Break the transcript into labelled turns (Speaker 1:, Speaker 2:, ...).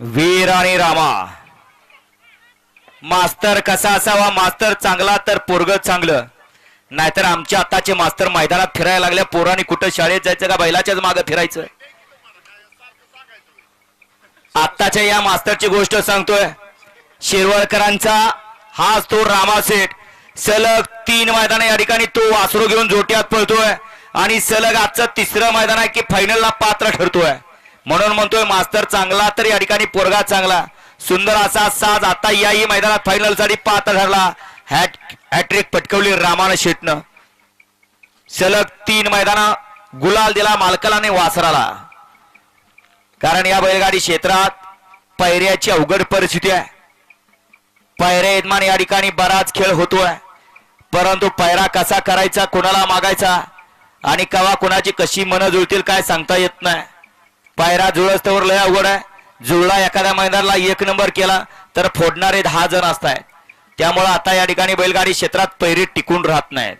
Speaker 1: वीर आणि रामा मास्तर कसा असावा? मास्तर चांगला तर पोरग चांगलं, नाहीतर आमच्या आताचे मास्तर मैदानात फिरायला लागल्या पोरांनी कुठं शाळेत जायचं का बैलाच्याच मागे फिरायचं? आत्ताच्या या मास्तरची गोष्ट सांगतोय. शिरवळकरांचा हाच तो रामासेठ सलग 3 मैदान या ठिकाणी तो वासरू घेऊन जोट्यात पळतोय आणि सलग आजचं 3रं मैदान आहे की फायनलला पात्र ठरतोय. म्हणून म्हणतोय मास्तर चांगला तर या ठिकाणी पोरगा चांगला. सुंदर असा साज आता याही मैदानात फायनल साठी पात्र ठरला. हॅट्रिक पटकवली रामानं शेटनं. सलग 3 मैदान गुलाल दिला मालकाला आणि वासराला. कारण या बैलगाडी क्षेत्रात पायऱ्याची अवघड परिस्थिती आहे. पायऱ्या यजमान या ठिकाणी बराच खेळ होतोय, परंतु पायरा कसा करायचा, कोणाला मागायचा आणि कवा कोणाची कशी मन जुळतील काय सांगता येत नाही. पायरा जुळस्तवर लय अवघड आहे. जुळला एखाद्या मैदानाला 1 नंबर केला तर फोडणारे 10 जण असतात. त्यामुळे आता या ठिकाणी बैलगाडी क्षेत्रात पैरे टिकून राहत नाहीत.